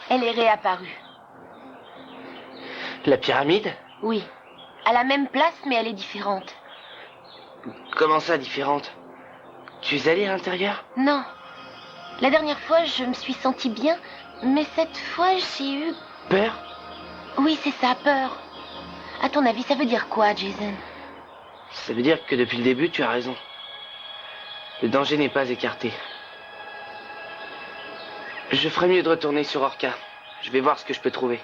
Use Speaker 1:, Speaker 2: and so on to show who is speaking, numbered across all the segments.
Speaker 1: Elle est réapparue.
Speaker 2: La pyramide?
Speaker 1: Oui. À la même place, mais elle est différente.
Speaker 2: Comment ça, différente? Tu es allé à l'intérieur?
Speaker 1: Non. La dernière fois, je me suis sentie bien, mais cette fois, j'ai eu...
Speaker 2: Peur?
Speaker 1: Oui, c'est ça, peur. À ton avis, ça veut dire quoi, Jason?
Speaker 2: Ça veut dire que depuis le début, tu as raison. Le danger n'est pas écarté. Je ferais mieux de retourner sur Orca. Je vais voir ce que je peux trouver.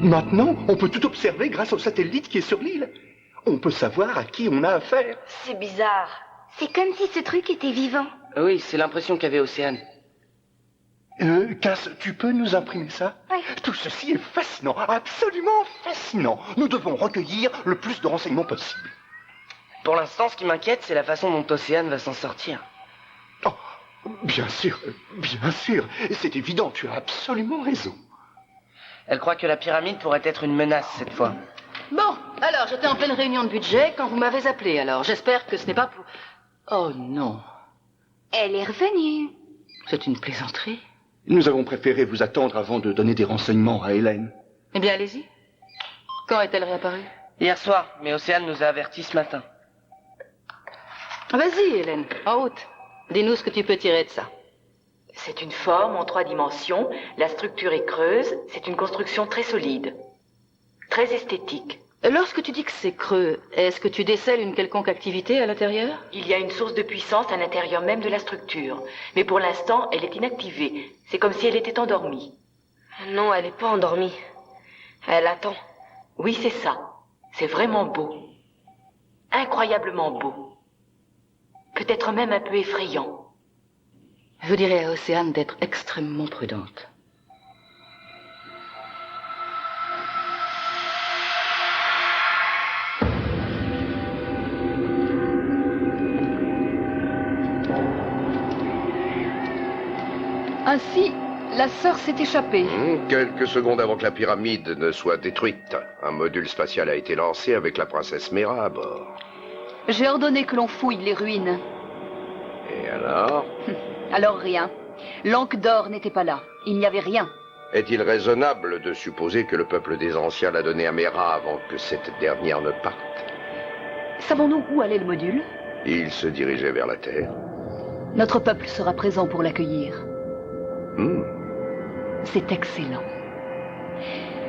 Speaker 3: Maintenant, on peut tout observer grâce au satellite qui est sur l'île. On peut savoir à qui on a affaire.
Speaker 1: C'est bizarre. C'est comme si ce truc était vivant.
Speaker 2: Oui, c'est l'impression qu'avait Océane.
Speaker 3: Cass, tu peux nous imprimer ça?
Speaker 1: Oui.
Speaker 3: Tout ceci est fascinant, absolument fascinant. Nous devons recueillir le plus de renseignements possible.
Speaker 2: Pour l'instant, ce qui m'inquiète, c'est la façon dont Océane va s'en sortir.
Speaker 3: Oh, bien sûr, c'est évident, tu as absolument raison.
Speaker 2: Elle croit que la pyramide pourrait être une menace cette fois.
Speaker 4: Bon, alors, j'étais en pleine réunion de budget quand vous m'avez appelé, alors j'espère que ce n'est pas pour... Oh non.
Speaker 1: Elle est revenue.
Speaker 4: C'est une plaisanterie.
Speaker 3: Nous avons préféré vous attendre avant de donner des renseignements à Hélène.
Speaker 4: Eh bien, allez-y. Quand est-elle réapparue?
Speaker 2: Hier soir, mais Océane nous a avertis ce matin.
Speaker 4: Vas-y, Hélène, en route. Dis-nous ce que tu peux tirer de ça. C'est une forme en 3 dimensions, la structure est creuse, c'est une construction très solide, très esthétique. Lorsque tu dis que c'est creux, est-ce que tu décèles une quelconque activité à l'intérieur? Il y a une source de puissance à l'intérieur même de la structure, mais pour l'instant, elle est inactivée. C'est comme si elle était endormie.
Speaker 1: Non, elle n'est pas endormie. Elle attend.
Speaker 4: Oui, c'est ça. C'est vraiment beau. Incroyablement beau. Peut-être même un peu effrayant. Je dirais à Océane d'être extrêmement prudente.
Speaker 5: Ainsi, la sœur s'est échappée.
Speaker 6: Quelques secondes avant que la pyramide ne soit détruite, un module spatial a été lancé avec la princesse Mera à bord.
Speaker 5: J'ai ordonné que l'on fouille les ruines.
Speaker 6: Et alors?
Speaker 5: Alors rien. L'Ankh d'or n'était pas là. Il n'y avait rien.
Speaker 6: Est-il raisonnable de supposer que le peuple des anciens l'a donné à Mera avant que cette dernière ne parte?
Speaker 5: Savons-nous où allait le module?
Speaker 6: Il se dirigeait vers la Terre.
Speaker 5: Notre peuple sera présent pour l'accueillir. C'est excellent.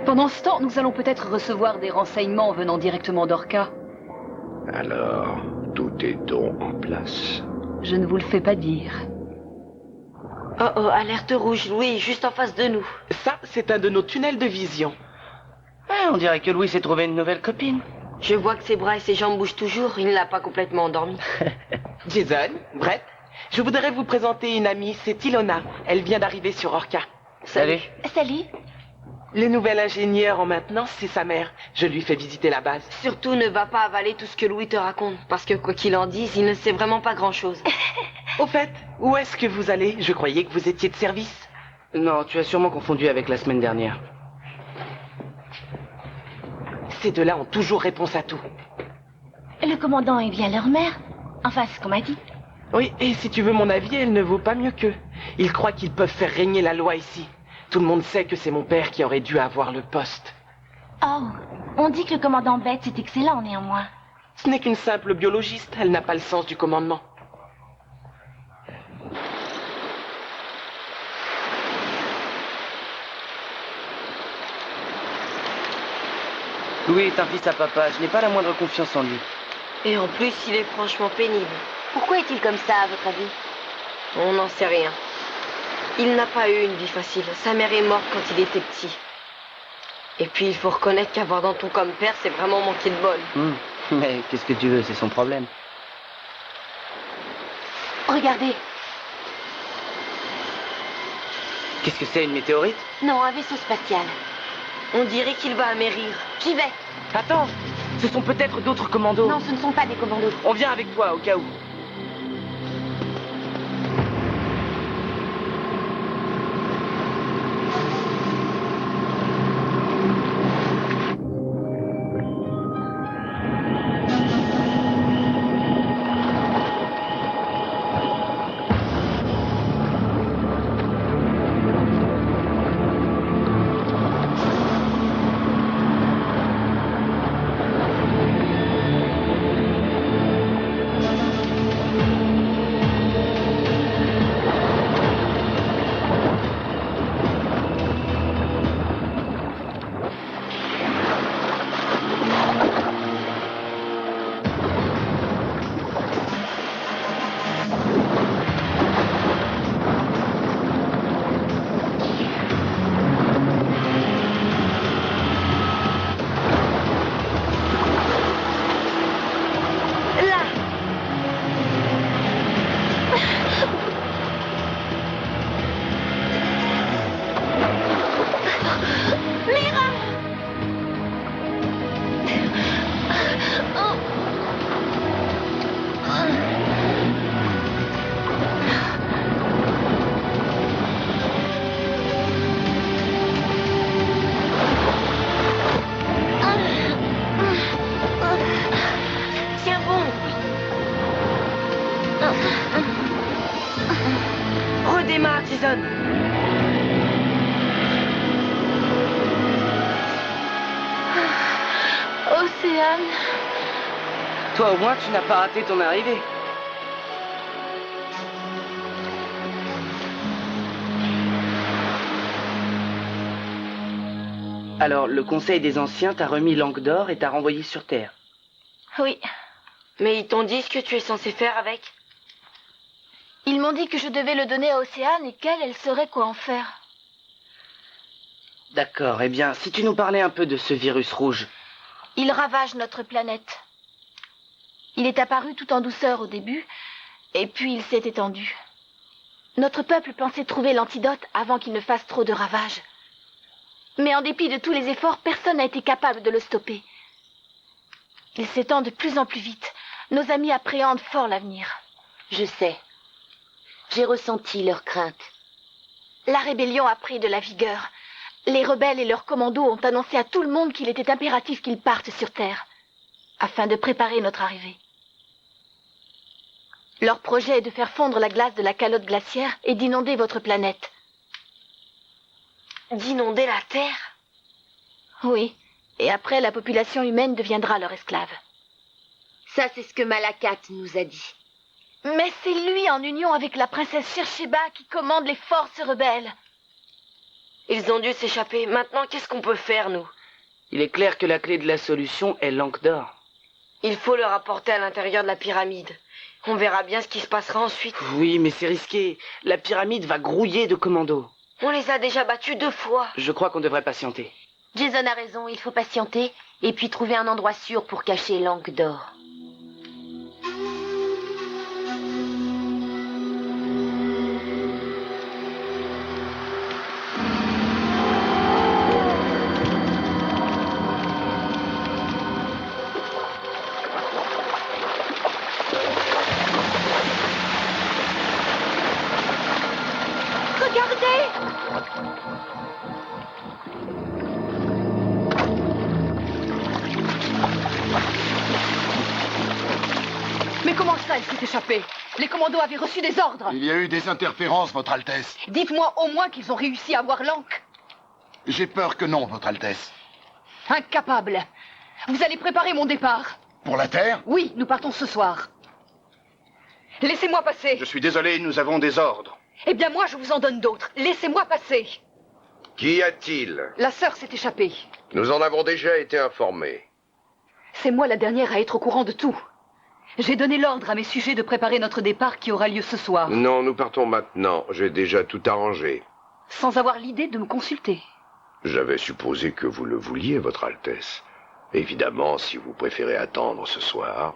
Speaker 5: Pendant ce temps, nous allons peut-être recevoir des renseignements venant directement d'Orca.
Speaker 6: Alors, tout est donc en place.
Speaker 5: Je ne vous le fais pas dire.
Speaker 1: Oh oh, alerte rouge, Louis, juste en face de nous.
Speaker 2: Ça, c'est un de nos tunnels de vision. Ah, on dirait que Louis s'est trouvé une nouvelle copine.
Speaker 1: Je vois que ses bras et ses jambes bougent toujours. Il ne l'a pas complètement endormi.
Speaker 2: Jason, Brett, je voudrais vous présenter une amie, c'est Ilona. Elle vient d'arriver sur Orca. Salut.
Speaker 1: Salut.
Speaker 2: Le nouvel ingénieur en maintenance, c'est sa mère. Je lui fais visiter la base.
Speaker 1: Surtout ne va pas avaler tout ce que Louis te raconte, parce que quoi qu'il en dise, il ne sait vraiment pas grand-chose.
Speaker 2: Au fait, où est-ce que vous allez? Je croyais que vous étiez de service. Non, tu as sûrement confondu avec la semaine dernière. Ces deux-là ont toujours réponse à tout.
Speaker 1: Le commandant est bien leur mère. Enfin, c'est ce qu'on m'a dit.
Speaker 2: Oui, et si tu veux mon avis, elle ne vaut pas mieux qu'eux. Ils croient qu'ils peuvent faire régner la loi ici. Tout le monde sait que c'est mon père qui aurait dû avoir le poste.
Speaker 1: Oh, on dit que le commandant Beth est excellent néanmoins.
Speaker 2: Ce n'est qu'une simple biologiste, elle n'a pas le sens du commandement.
Speaker 7: Louis est un fils à papa, je n'ai pas la moindre confiance en lui.
Speaker 8: Et en plus, il est franchement pénible.
Speaker 1: Pourquoi est-il comme ça, à votre avis?
Speaker 8: On n'en sait rien. Il n'a pas eu une vie facile. Sa mère est morte quand il était petit. Et puis, il faut reconnaître qu'avoir Danton comme père, c'est vraiment manquer de bol.
Speaker 7: Mais qu'est-ce que tu veux, c'est son problème.
Speaker 1: Regardez.
Speaker 7: Qu'est-ce que c'est, une météorite?
Speaker 1: Non, un vaisseau spatial.
Speaker 8: On dirait qu'il va amérir.
Speaker 1: J'y vais.
Speaker 2: Attends, ce sont peut-être d'autres commandos.
Speaker 1: Non, ce ne sont pas des commandos.
Speaker 2: On vient avec toi, au cas où.
Speaker 1: Tiens bon.
Speaker 8: Redémarre, Jason.
Speaker 1: Océane.
Speaker 7: Toi, au moins, tu n'as pas raté ton arrivée. Alors, le Conseil des Anciens t'a remis l'Ankh d'Or et t'a renvoyé sur Terre.
Speaker 1: Oui.
Speaker 8: Mais ils t'ont dit ce que tu es censé faire avec?
Speaker 1: Ils m'ont dit que je devais le donner à Océane et qu'elle, elle saurait quoi en faire.
Speaker 7: D'accord, eh bien, si tu nous parlais un peu de ce virus rouge.
Speaker 1: Il ravage notre planète. Il est apparu tout en douceur au début, et puis il s'est étendu. Notre peuple pensait trouver l'antidote avant qu'il ne fasse trop de ravages. Mais en dépit de tous les efforts, personne n'a été capable de le stopper. Il s'étend de plus en plus vite. Nos amis appréhendent fort l'avenir.
Speaker 9: Je sais. J'ai ressenti leur crainte.
Speaker 1: La rébellion a pris de la vigueur. Les rebelles et leurs commandos ont annoncé à tout le monde qu'il était impératif qu'ils partent sur Terre, afin de préparer notre arrivée. Leur projet est de faire fondre la glace de la calotte glaciaire et d'inonder votre planète.
Speaker 8: D'inonder la Terre?
Speaker 1: Oui, et après, la population humaine deviendra leur esclave.
Speaker 9: Ça, c'est ce que Malakat nous a dit.
Speaker 1: Mais c'est lui, en union avec la princesse Shirsheba, qui commande les forces rebelles.
Speaker 8: Ils ont dû s'échapper. Maintenant, qu'est-ce qu'on peut faire, nous?
Speaker 7: Il est clair que la clé de la solution est l'Ankh d'Or.
Speaker 8: Il faut le rapporter à l'intérieur de la pyramide. On verra bien ce qui se passera ensuite.
Speaker 7: Oui, mais c'est risqué. La pyramide va grouiller de commandos.
Speaker 8: On les a déjà battus 2 fois.
Speaker 7: Je crois qu'on devrait patienter.
Speaker 9: Jason a raison, il faut patienter et puis trouver un endroit sûr pour cacher l'Ankh d'Or.
Speaker 5: Mais comment ça, elle s'est échappée? Les commandos avaient reçu des ordres.
Speaker 10: Il y a eu des interférences, Votre Altesse.
Speaker 5: Dites-moi au moins qu'ils ont réussi à avoir l'Ankh.
Speaker 10: J'ai peur que non, Votre Altesse.
Speaker 5: Incapable. Vous allez préparer mon départ.
Speaker 10: Pour la Terre?
Speaker 5: Oui, nous partons ce soir. Laissez-moi passer.
Speaker 3: Je suis désolé, nous avons des ordres.
Speaker 5: Eh bien, moi, je vous en donne d'autres. Laissez-moi passer.
Speaker 6: Qu'y a-t-il?
Speaker 5: La sœur s'est échappée.
Speaker 6: Nous en avons déjà été informés.
Speaker 5: C'est moi la dernière à être au courant de tout. J'ai donné l'ordre à mes sujets de préparer notre départ qui aura lieu ce soir.
Speaker 6: Non, nous partons maintenant. J'ai déjà tout arrangé.
Speaker 5: Sans avoir l'idée de me consulter.
Speaker 6: J'avais supposé que vous le vouliez, Votre Altesse. Évidemment, si vous préférez attendre ce soir.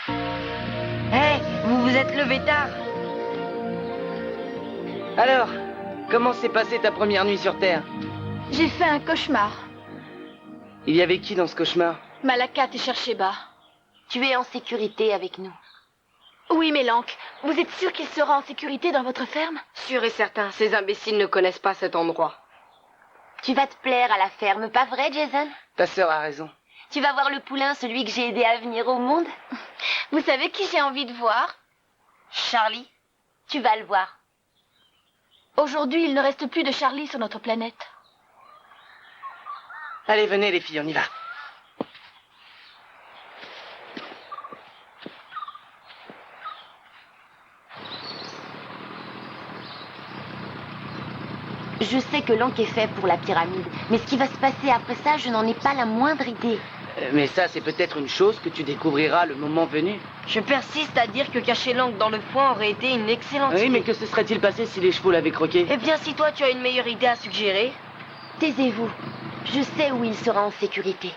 Speaker 8: Hé, vous vous êtes levé tard.
Speaker 7: Alors, comment s'est passée ta première nuit sur Terre?
Speaker 1: J'ai fait un cauchemar.
Speaker 7: Il y avait qui dans ce cauchemar?
Speaker 1: Malakat et Chercheba.
Speaker 9: Tu es en sécurité avec nous.
Speaker 1: Oui, Mélanque, vous êtes sûr qu'il sera en sécurité dans votre ferme?
Speaker 8: Sûr et certain, ces imbéciles ne connaissent pas cet endroit.
Speaker 9: Tu vas te plaire à la ferme, pas vrai, Jason?
Speaker 7: Ta sœur a raison.
Speaker 9: Tu vas voir le poulain, celui que j'ai aidé à venir au monde?
Speaker 1: Vous savez qui j'ai envie de voir?
Speaker 9: Charlie. Tu vas le voir.
Speaker 1: Aujourd'hui, il ne reste plus de Charlie sur notre planète.
Speaker 7: Allez, venez les filles, on y va.
Speaker 9: Je sais que l'encre est fait pour la pyramide, mais ce qui va se passer après ça, je n'en ai pas la moindre idée.
Speaker 7: Mais ça, c'est peut-être une chose que tu découvriras le moment venu.
Speaker 8: Je persiste à dire que cacher l'encre dans le foin aurait été une excellente idée.
Speaker 7: Oui, mais que se serait-il passé si les chevaux l'avaient croqué?
Speaker 8: Eh bien, si toi tu as une meilleure idée à suggérer.
Speaker 9: Taisez-vous. Je sais où il sera en sécurité.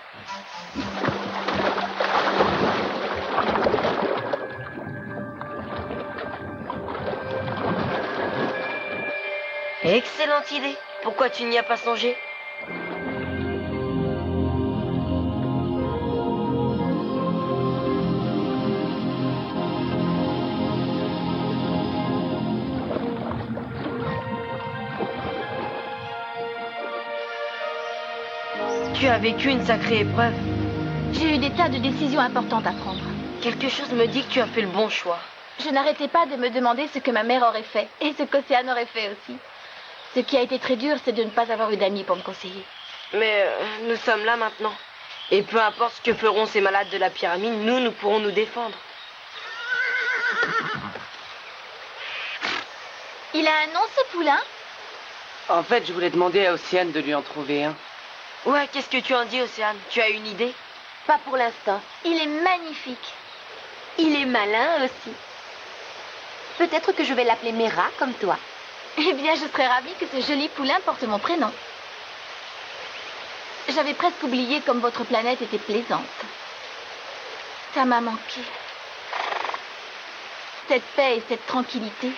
Speaker 8: Excellente idée. Pourquoi tu n'y as pas songé? Tu as vécu une sacrée épreuve.
Speaker 1: J'ai eu des tas de décisions importantes à prendre.
Speaker 8: Quelque chose me dit que tu as fait le bon choix.
Speaker 1: Je n'arrêtais pas de me demander ce que ma mère aurait fait, et ce qu'Océane aurait fait aussi. Ce qui a été très dur, c'est de ne pas avoir eu d'amis pour me conseiller.
Speaker 8: Mais nous sommes là maintenant. Et peu importe ce que feront ces malades de la pyramide, nous pourrons nous défendre.
Speaker 1: Il a un nom, ce poulain?
Speaker 7: En fait, je voulais demander à Océane de lui en trouver un.
Speaker 8: Ouais, qu'est-ce que tu en dis, Océane? Tu as une idée?
Speaker 9: Pas pour l'instant.
Speaker 1: Il est magnifique.
Speaker 9: Il est malin aussi. Peut-être que je vais l'appeler Mera, comme toi.
Speaker 1: Eh bien, je serais ravie que ce joli poulain porte mon prénom. J'avais presque oublié comme votre planète était plaisante. Ça m'a manqué. Cette paix et cette tranquillité.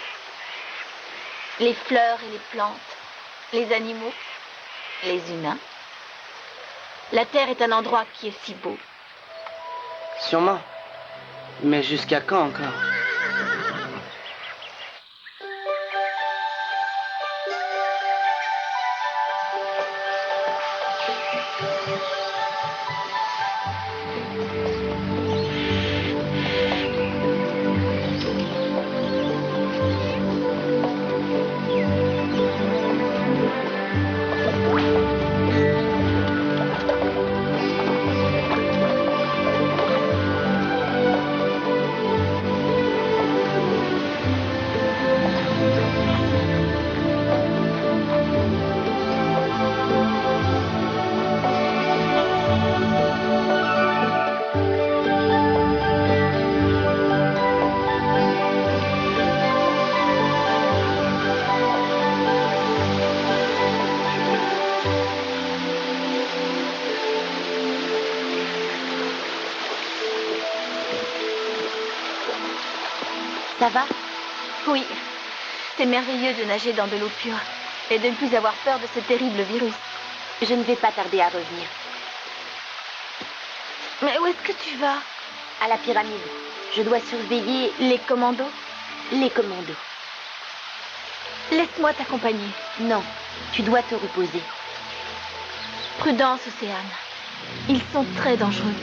Speaker 1: Les fleurs et les plantes. Les animaux. Les humains. La Terre est un endroit qui est si beau.
Speaker 7: Sûrement. Mais jusqu'à quand encore?
Speaker 1: Ça va? Oui. C'est merveilleux de nager dans de l'eau pure et de ne plus avoir peur de ce terrible virus.
Speaker 9: Je ne vais pas tarder à revenir.
Speaker 1: Mais où est-ce que tu vas?
Speaker 9: À la pyramide. Je dois surveiller
Speaker 1: les commandos.
Speaker 9: Les commandos.
Speaker 1: Laisse-moi t'accompagner.
Speaker 9: Non, tu dois te reposer.
Speaker 1: Prudence, Océane. Ils sont très dangereux.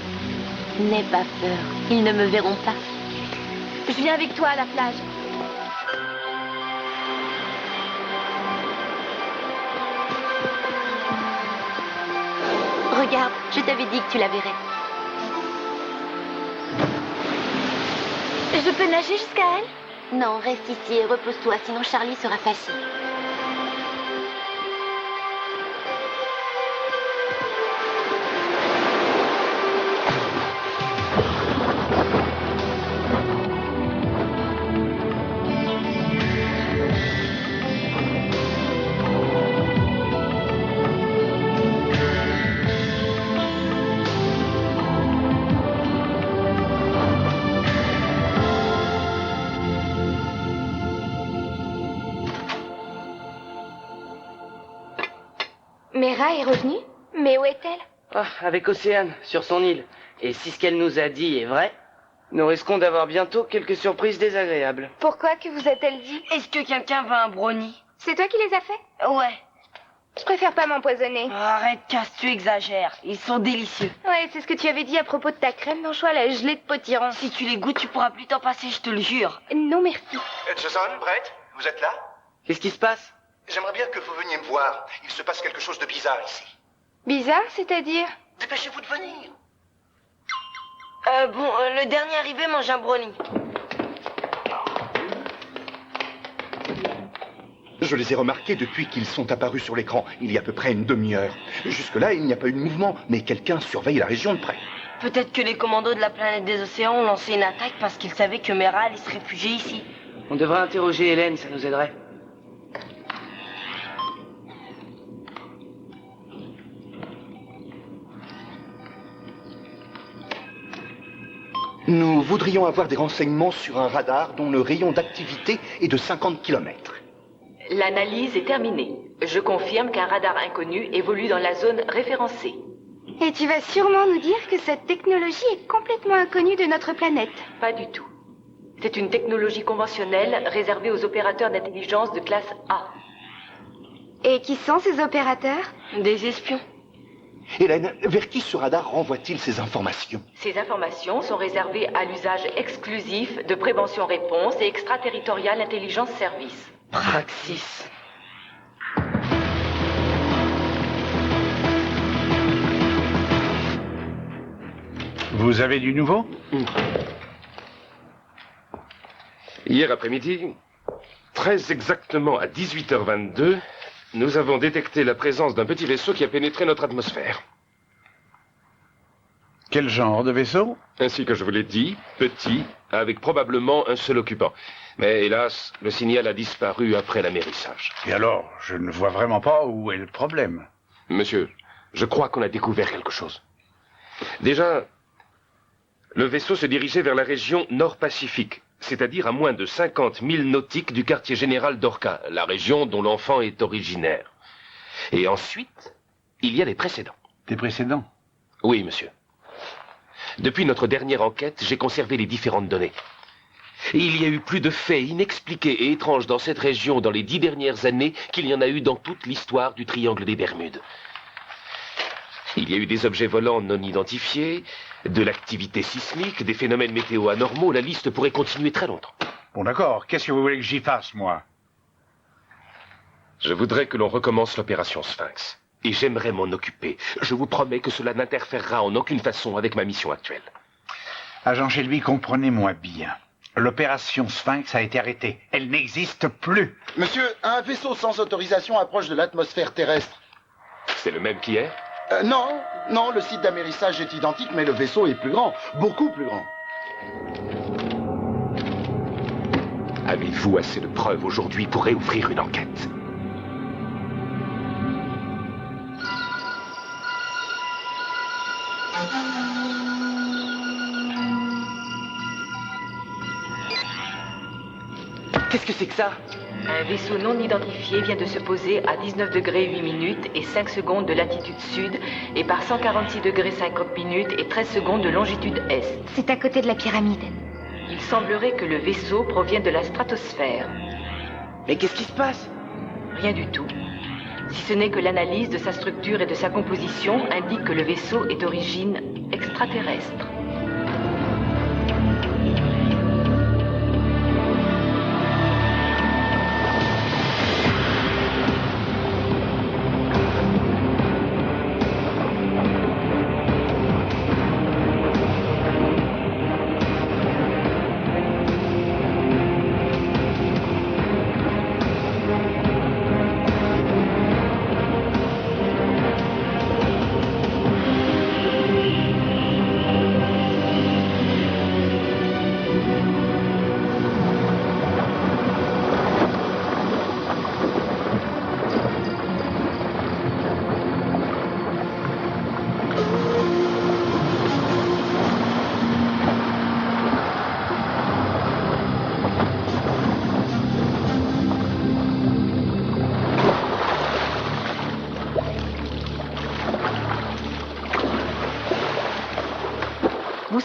Speaker 9: N'aie pas peur. Ils ne me verront pas.
Speaker 1: Je viens avec toi à la plage.
Speaker 9: Regarde, je t'avais dit que tu la verrais.
Speaker 1: Je peux nager jusqu'à elle?
Speaker 9: Non, reste ici et repose-toi, sinon Charlie sera fâché.
Speaker 1: Mera est revenue? Mais où est-elle?
Speaker 7: Ah, avec Océane, sur son île. Et si ce qu'elle nous a dit est vrai, nous risquons d'avoir bientôt quelques surprises désagréables.
Speaker 1: Pourquoi? Que vous a-t-elle dit?
Speaker 8: Est-ce que quelqu'un veut un brownie?
Speaker 1: C'est toi qui les as fait?
Speaker 8: Ouais.
Speaker 1: Je préfère pas m'empoisonner.
Speaker 8: Arrête, Cass, tu exagères. Ils sont délicieux.
Speaker 1: Ouais, c'est ce que tu avais dit à propos de ta crème d'anchois à la gelée de potiron.
Speaker 8: Si tu les goûtes, tu pourras plus t'en passer, je te le jure.
Speaker 1: Non, merci.
Speaker 3: Jason, Brett, vous êtes là?
Speaker 7: Qu'est-ce qui se passe?
Speaker 3: J'aimerais bien que vous veniez me voir. Il se passe quelque chose de bizarre ici.
Speaker 1: Bizarre, c'est-à-dire?
Speaker 3: Dépêchez-vous de venir.
Speaker 8: Le dernier arrivé mange un brownie.
Speaker 3: Je les ai remarqués depuis qu'ils sont apparus sur l'écran, il y a à peu près une demi-heure. Jusque-là, il n'y a pas eu de mouvement, mais quelqu'un surveille la région de près.
Speaker 8: Peut-être que les commandos de la planète des océans ont lancé une attaque parce qu'ils savaient que Mera allait se réfugier ici.
Speaker 7: On devrait interroger Hélène, ça nous aiderait.
Speaker 3: Nous voudrions avoir des renseignements sur un radar dont le rayon d'activité est de 50 km.
Speaker 4: L'analyse est terminée. Je confirme qu'un radar inconnu évolue dans la zone référencée.
Speaker 1: Et tu vas sûrement nous dire que cette technologie est complètement inconnue de notre planète.
Speaker 4: Pas du tout. C'est une technologie conventionnelle réservée aux opérateurs d'intelligence de classe A.
Speaker 1: Et qui sont ces opérateurs?
Speaker 8: Des espions.
Speaker 3: Hélène, vers qui ce radar renvoie-t-il ces informations?
Speaker 4: Ces informations sont réservées à l'usage exclusif de prévention-réponse et extraterritorial intelligence-service.
Speaker 7: Praxis.
Speaker 10: Vous avez du nouveau?
Speaker 11: Hier après-midi, très exactement à 18h22, nous avons détecté la présence d'un petit vaisseau qui a pénétré notre atmosphère.
Speaker 10: Quel genre de vaisseau?
Speaker 11: Ainsi que je vous l'ai dit, petit, avec probablement un seul occupant. Mais hélas, le signal a disparu après l'amérissage.
Speaker 10: Et alors, je ne vois vraiment pas où est le problème.
Speaker 11: Monsieur, je crois qu'on a découvert quelque chose. Déjà, le vaisseau se dirigeait vers la région Nord-Pacifique, c'est-à-dire à moins de 50 000 nautiques du quartier général d'Orca, la région dont l'enfant est originaire. Et ensuite, il y a des précédents.
Speaker 10: Des précédents?
Speaker 11: Oui, monsieur. Depuis notre dernière enquête, j'ai conservé les différentes données. Et il y a eu plus de faits inexpliqués et étranges dans cette région dans les 10 dernières années qu'il y en a eu dans toute l'histoire du triangle des Bermudes. Il y a eu des objets volants non identifiés, de l'activité sismique, des phénomènes météo anormaux, la liste pourrait continuer très longtemps.
Speaker 10: Bon, d'accord. Qu'est-ce que vous voulez que j'y fasse, moi?
Speaker 11: Je voudrais que l'on recommence l'opération Sphinx. Et j'aimerais m'en occuper. Je vous promets que cela n'interférera en aucune façon avec ma mission actuelle.
Speaker 10: Agent Shelby, comprenez-moi bien. L'opération Sphinx a été arrêtée. Elle n'existe plus.
Speaker 12: Monsieur, un vaisseau sans autorisation approche de l'atmosphère terrestre.
Speaker 11: C'est le même qu'hier?
Speaker 12: Non, le site d'amérissage est identique, mais le vaisseau est plus grand. Beaucoup plus grand.
Speaker 11: Avez-vous assez de preuves aujourd'hui pour réouvrir une enquête?
Speaker 7: Qu'est-ce que c'est que ça?
Speaker 4: Un vaisseau non identifié vient de se poser à 19 degrés 8 minutes et 5 secondes de latitude sud et par 146 degrés 50 minutes et 13 secondes de longitude est.
Speaker 1: C'est à côté de la pyramide.
Speaker 4: Il semblerait que le vaisseau provienne de la stratosphère.
Speaker 7: Mais qu'est-ce qui se passe?
Speaker 4: Rien du tout. Si ce n'est que l'analyse de sa structure et de sa composition indique que le vaisseau est d'origine extraterrestre.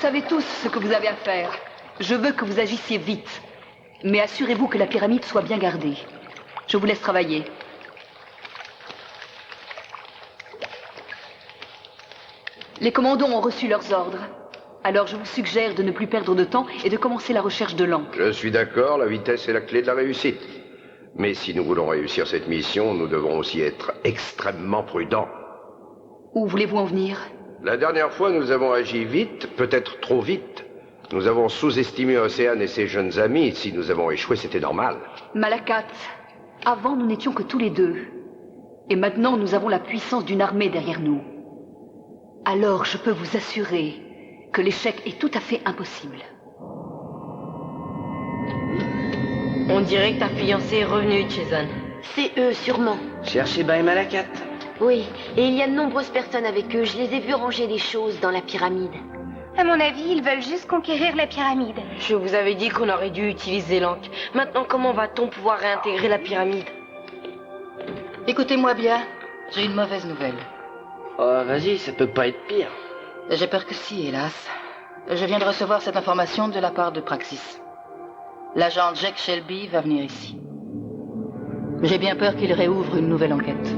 Speaker 5: savez tous ce que vous avez à faire. Je veux que vous agissiez vite. Mais assurez-vous que la pyramide soit bien gardée. Je vous laisse travailler. Les commandants ont reçu leurs ordres. Alors je vous suggère de ne plus perdre de temps et de commencer la recherche de l'encre.
Speaker 6: Je suis d'accord, la vitesse est la clé de la réussite. Mais si nous voulons réussir cette mission, nous devons aussi être extrêmement prudents.
Speaker 5: Où voulez-vous en venir?
Speaker 6: La dernière fois, nous avons agi vite, peut-être trop vite. Nous avons sous-estimé Océane et ses jeunes amis. Si nous avons échoué, c'était normal.
Speaker 5: Malakat, avant nous n'étions que tous les deux. Et maintenant nous avons la puissance d'une armée derrière nous. Alors je peux vous assurer que l'échec est tout à fait impossible.
Speaker 8: On dirait que ta fiancée est revenue, Jason.
Speaker 9: C'est eux, sûrement.
Speaker 7: Cherchez Bay Malakat.
Speaker 9: Oui, et il y a de nombreuses personnes avec eux. Je les ai vus ranger des choses dans la pyramide.
Speaker 1: À mon avis, ils veulent juste conquérir la pyramide.
Speaker 8: Je vous avais dit qu'on aurait dû utiliser l'encre. Maintenant, comment va-t-on pouvoir réintégrer la pyramide?
Speaker 13: Écoutez-moi bien, j'ai une mauvaise nouvelle.
Speaker 7: Oh, vas-y, ça peut pas être pire.
Speaker 13: J'ai peur que si, hélas. Je viens de recevoir cette information de la part de Praxis. L'agent Jack Shelby va venir ici. J'ai bien peur qu'il réouvre une nouvelle enquête.